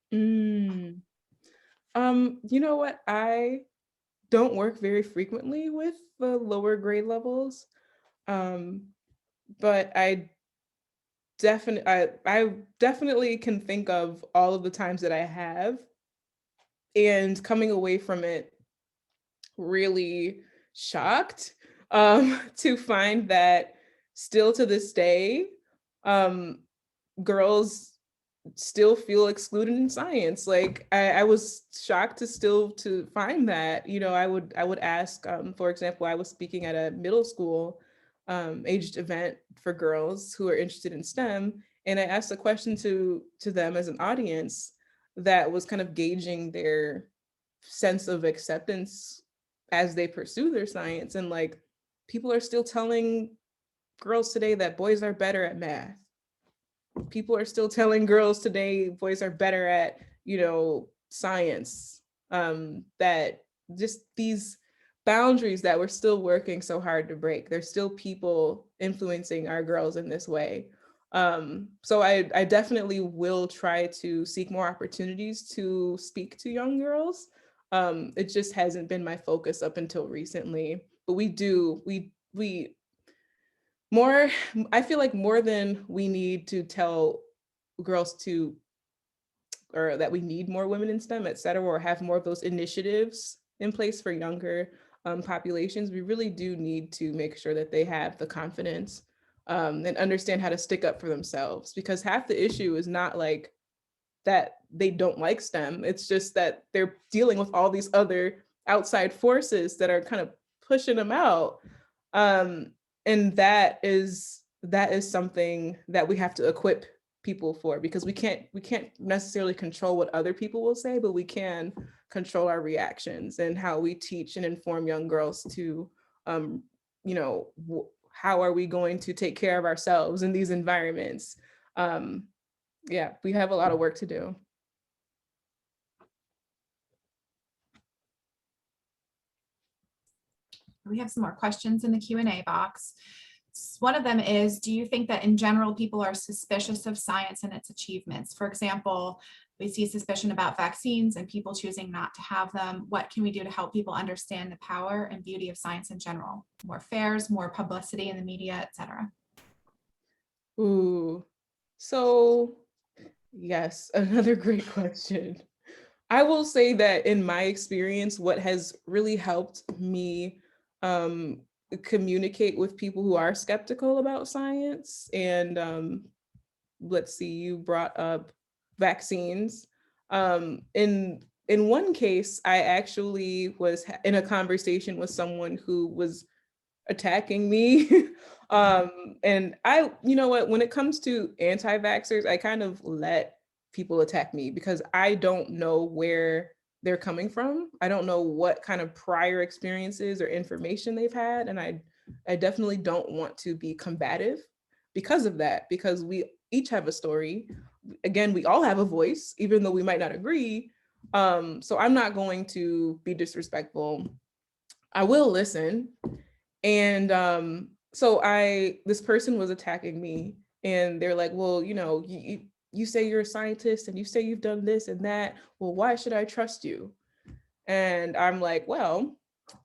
You know what? I don't work very frequently with the lower grade levels. But I definitely can think of all of the times that I have, and coming away from it really shocked to find that still to this day, girls still feel excluded in science. Like I was shocked to find that. I would ask, for example, I was speaking at a middle school aged event for girls who are interested in STEM, and I asked a question to them as an audience that was kind of gauging their sense of acceptance as they pursue their science. And like people are still telling girls today that boys are better at math. People are still telling girls today boys are better at, science. That just these boundaries that we're still working so hard to break. There's still people influencing our girls in this way. So I definitely will try to seek more opportunities to speak to young girls. It just hasn't been my focus up until recently, but we more, I feel like more than we need to tell girls or that we need more women in STEM, et cetera, or have more of those initiatives in place for younger populations, we really do need to make sure that they have the confidence and understand how to stick up for themselves, because half the issue is not like that they don't like STEM. It's just that they're dealing with all these other outside forces that are kind of pushing them out. And that is something that we have to equip people for, because we can't necessarily control what other people will say, but we can control our reactions and how we teach and inform young girls to how are we going to take care of ourselves in these environments. Yeah, we have a lot of work to do. We have some more questions in the Q&A box. One of them is, do you think that in general people are suspicious of science and its achievements? For example, we see suspicion about vaccines and people choosing not to have them. What can we do to help people understand the power and beauty of science in general? More fairs, more publicity in the media, etc. Ooh, so yes, another great question. I will say that in my experience, what has really helped me communicate with people who are skeptical about science, and let's see, you brought up vaccines. In one case, I actually was in a conversation with someone who was attacking me. And you know what, when it comes to anti-vaxxers, I kind of let people attack me because I don't know where they're coming from. I don't know what kind of prior experiences or information they've had. And I definitely don't want to be combative because of that, because we each have a story. Again, we all have a voice, even though we might not agree. So I'm not going to be disrespectful. I will listen. And so this person was attacking me, and they're like, well, you say you're a scientist and you say you've done this and that. Well, why should I trust you? And I'm like, well,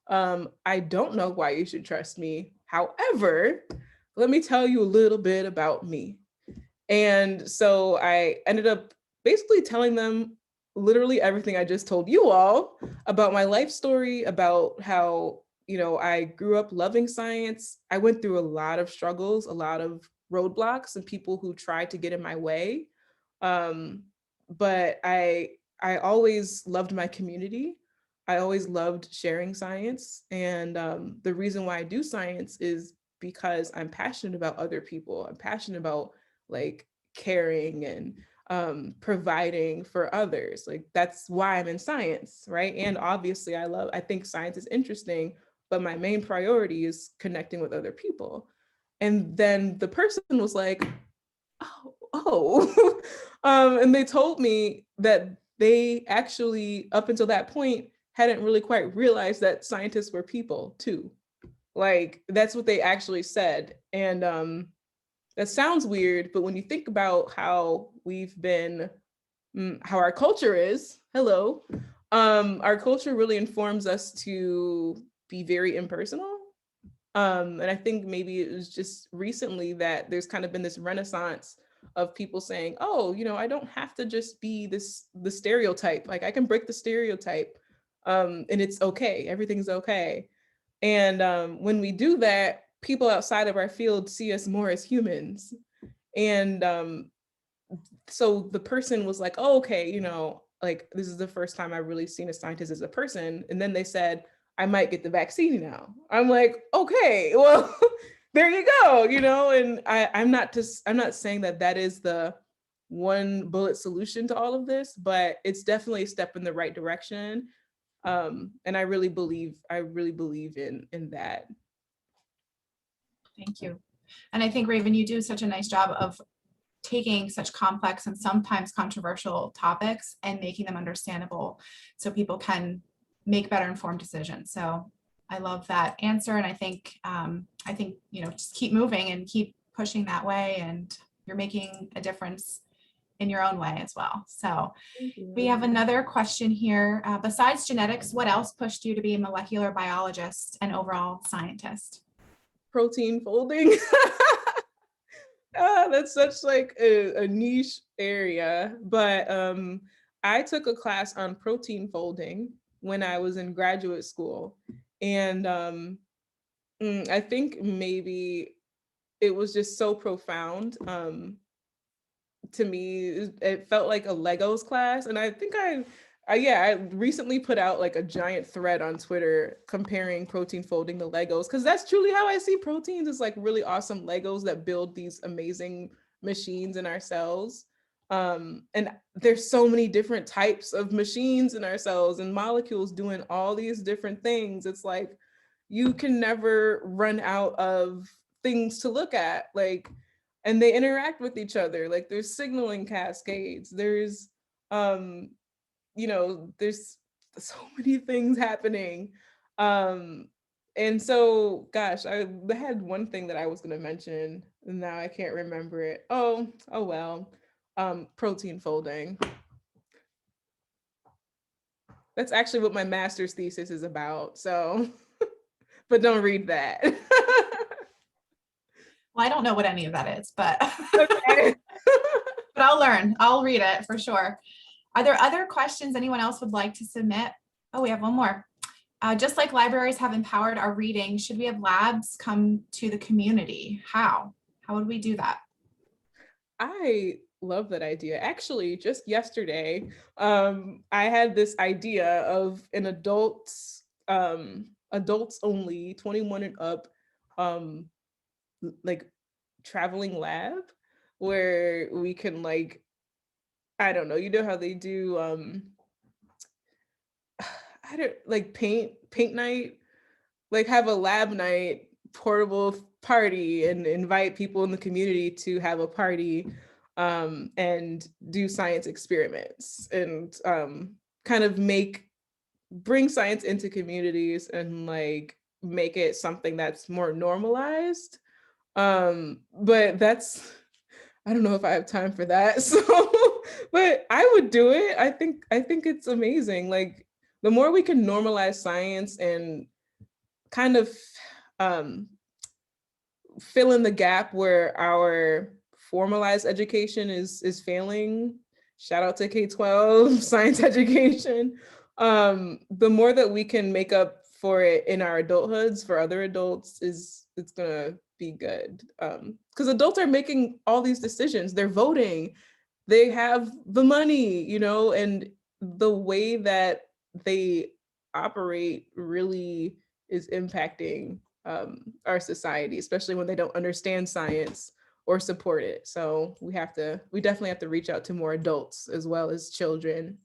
I don't know why you should trust me. However, let me tell you a little bit about me. And so I ended up basically telling them literally everything I just told you all about my life story, about how, I grew up loving science. I went through a lot of struggles, a lot of roadblocks and people who tried to get in my way. But I always loved my community. I always loved sharing science. And the reason why I do science is because I'm passionate about other people. I'm passionate about like caring and providing for others. Like that's why I'm in science, right? And obviously I think science is interesting, but my main priority is connecting with other people. And then the person was like, oh. And they told me that they actually, up until that point, hadn't really quite realized that scientists were people too. Like that's what they actually said. And that sounds weird, but when you think about how we've been, how our culture is, our culture really informs us to be very impersonal. And I think maybe it was just recently that there's kind of been this renaissance of people saying, oh, I don't have to just be the stereotype. Like I can break the stereotype, and it's okay. Everything's okay. And when we do that, people outside of our field see us more as humans. And so the person was like, oh, okay, like this is the first time I've really seen a scientist as a person. And then they said, I might get the vaccine now. I'm like, okay, well, there you go, and I'm not saying that is the one bullet solution to all of this, but it's definitely a step in the right direction. And I really believe in that. Thank you. And I think, Raven, you do such a nice job of taking such complex and sometimes controversial topics and making them understandable so people can make better informed decisions. So I love that answer. And I think, just keep moving and keep pushing that way. And you're making a difference in your own way as well. So we have another question here. Besides genetics, what else pushed you to be a molecular biologist and overall scientist? Protein folding. That's such like a niche area, but I took a class on protein folding when I was in graduate school, and I think maybe it was just so profound to me. It felt like a Legos class, and I think I recently put out like a giant thread on Twitter comparing protein folding to Legos, because that's truly how I see proteins. It's like really awesome Legos that build these amazing machines in our cells. And there's so many different types of machines in our cells and molecules doing all these different things. It's like you can never run out of things to look at, like, and they interact with each other. Like there's signaling cascades. There's there's so many things happening. And so, gosh, I had one thing that I was going to mention, and now I can't remember it. Oh well. Protein folding. That's actually what my master's thesis is about. So, but don't read that. Well, I don't know what any of that is, but, Okay. but I'll learn. I'll read it for sure. Are there other questions anyone else would like to submit? Oh, we have one more. Just like libraries have empowered our reading, should we have labs come to the community? How would we do that? I love that idea. Actually, just yesterday, I had this idea of an adults only, 21 and up, like traveling lab where we can, like, I don't know, you know how they do I don't like paint night, like have a lab night portable party and invite people in the community to have a party and do science experiments and kind of bring science into communities and like make it something that's more normalized. But I don't know if I have time for that. So, but I would do it. I think it's amazing. Like the more we can normalize science and kind of fill in the gap where our formalized education is failing. Shout out to K-12 science education. The more that we can make up for it in our adulthoods for other adults it's gonna be good. Because adults are making all these decisions. They're voting. They have the money, and the way that they operate really is impacting our society, especially when they don't understand science or support it. So we definitely have to reach out to more adults as well as children.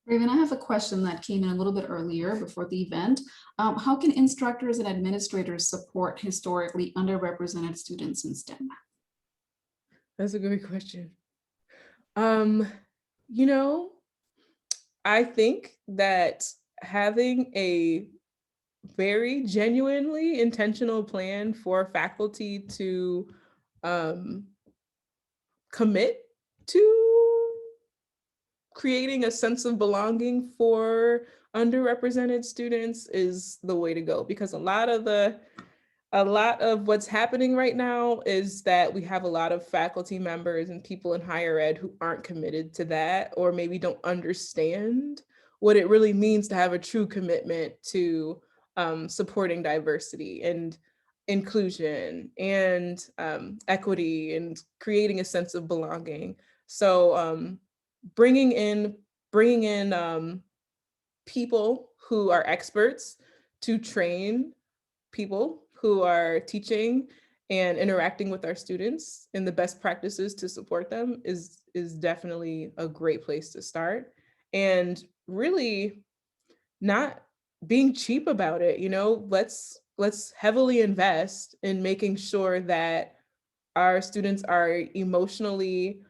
Raven, I have a question that came in a little bit earlier before the event. How can instructors and administrators support historically underrepresented students in STEM? That's a great question. I think that having a very genuinely intentional plan for faculty to commit to creating a sense of belonging for underrepresented students is the way to go, because a lot of what's happening right now is that we have a lot of faculty members and people in higher ed who aren't committed to that, or maybe don't understand what it really means to have a true commitment to supporting diversity and inclusion and equity and creating a sense of belonging. So bringing in people who are experts to train people who are teaching and interacting with our students in the best practices to support them is definitely a great place to start. And really not being cheap about it, you know, let's heavily invest in making sure that our students are emotionally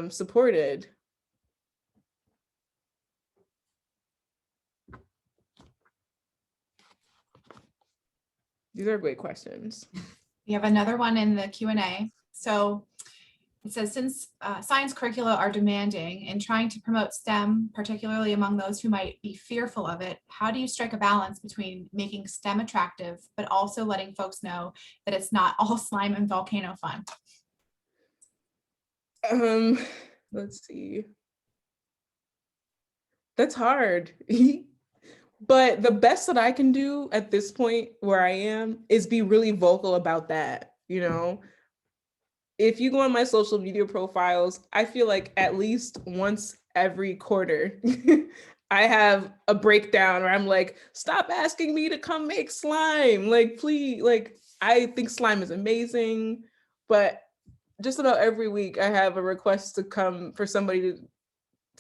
supported. These are great questions. We have another one in the Q&A. So it says, since science curricula are demanding in trying to promote STEM, particularly among those who might be fearful of it, how do you strike a balance between making STEM attractive, but also letting folks know that it's not all slime and volcano fun? Let's see. That's hard. But the best that I can do at this point where I am is be really vocal about that, you know? If you go on my social media profiles, I feel like at least once every quarter, I have a breakdown where I'm like, stop asking me to come make slime. Like, please, like, I think slime is amazing, but just about every week I have a request to come for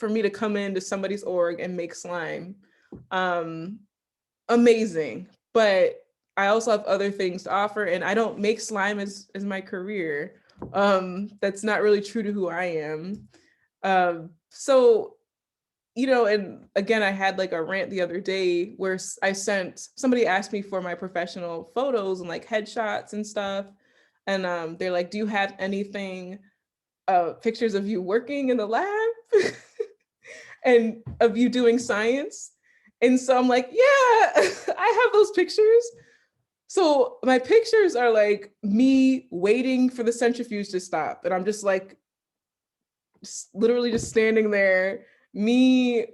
me to come into somebody's org and make slime. Amazing, but I also have other things to offer, and I don't make slime as my career. That's not really true to who I am. So, you know, and again, I had like a rant the other day where somebody asked me for my professional photos and like headshots and stuff. And they're like, do you have anything, pictures of you working in the lab and of you doing science? And so I'm like, yeah, I have those pictures. So my pictures are like me waiting for the centrifuge to stop. And I'm just like, literally just standing there, me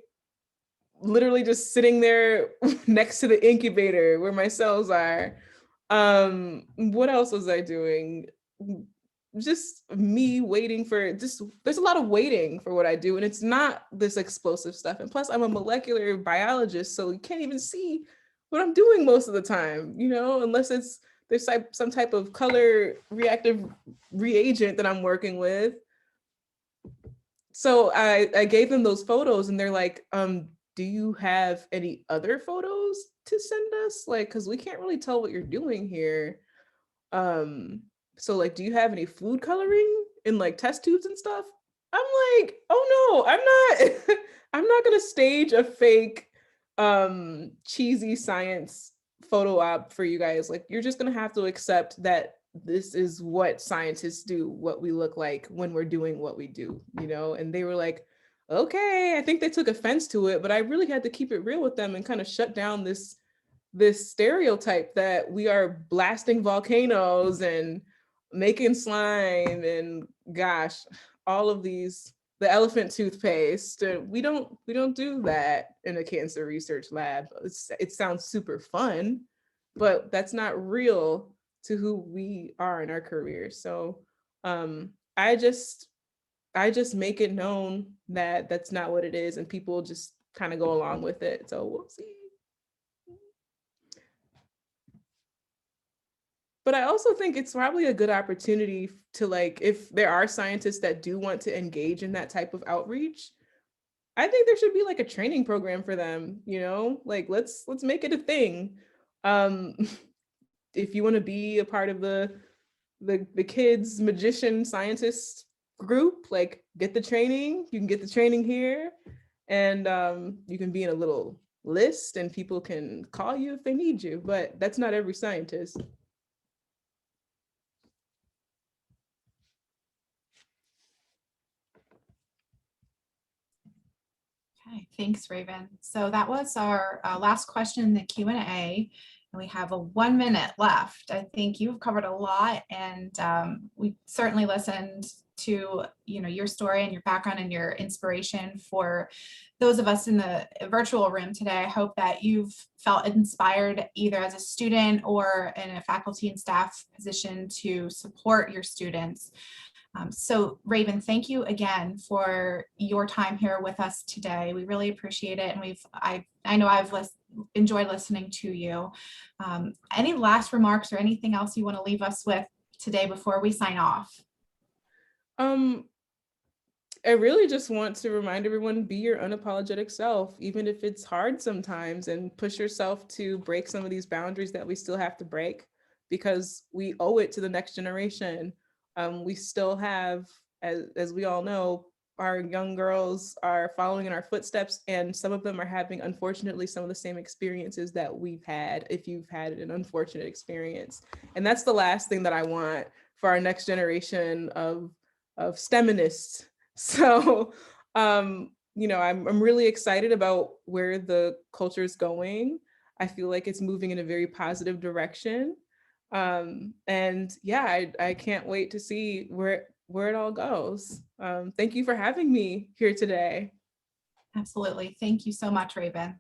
literally just sitting there next to the incubator where my cells are. What else was I doing? Just me waiting there's a lot of waiting for what I do, and it's not this explosive stuff. And plus I'm a molecular biologist, so you can't even see what I'm doing most of the time, you know, unless there's some type of color reactive reagent that I'm working with. So I gave them those photos and they're like, do you have any other photos to send us? Like, because we can't really tell what you're doing here. So like, do you have any food coloring in like test tubes and stuff? I'm like, oh no, I'm not, I'm not gonna stage a fake cheesy science photo op for you guys. Like, you're just gonna have to accept that this is what scientists do, what we look like when we're doing what we do, you know? And they were like, okay, I think they took offense to it, but I really had to keep it real with them and kind of shut down this stereotype that we are blasting volcanoes and making slime and gosh, all of these, the elephant toothpaste. We don't do that in a cancer research lab. It sounds super fun, but that's not real to who we are in our career. So I just make it known that that's not what it is, and people just kind of go along with it. So we'll see. But I also think it's probably a good opportunity to, like, if there are scientists that do want to engage in that type of outreach, I think there should be like a training program for them, you know, like let's make it a thing. If you want to be a part of the kids magician scientist group, like get the training. You can get the training here, and you can be in a little list and people can call you if they need you, but that's not every scientist. Okay, thanks, Raven. So that was our last question in the Q&A, and we have a 1 minute left. I think you've covered a lot, and we certainly listened to your story and your background and your inspiration for those of us in the virtual room today. I hope that you've felt inspired either as a student or in a faculty and staff position to support your students. So Raven, thank you again for your time here with us today. We really appreciate it. And I know I've enjoyed listening to you. Any last remarks or anything else you want to leave us with today before we sign off? I really just want to remind everyone, be your unapologetic self, even if it's hard sometimes, and push yourself to break some of these boundaries that we still have to break, because we owe it to the next generation. We still have, as we all know, our young girls are following in our footsteps, and some of them are having, unfortunately, some of the same experiences that we've had, if you've had an unfortunate experience. And that's the last thing that I want for our next generation of STEMinists. So, you know, I'm really excited about where the culture is going. I feel like it's moving in a very positive direction. And yeah, I can't wait to see where it all goes. Thank you for having me here today. Absolutely. Thank you so much, Raven.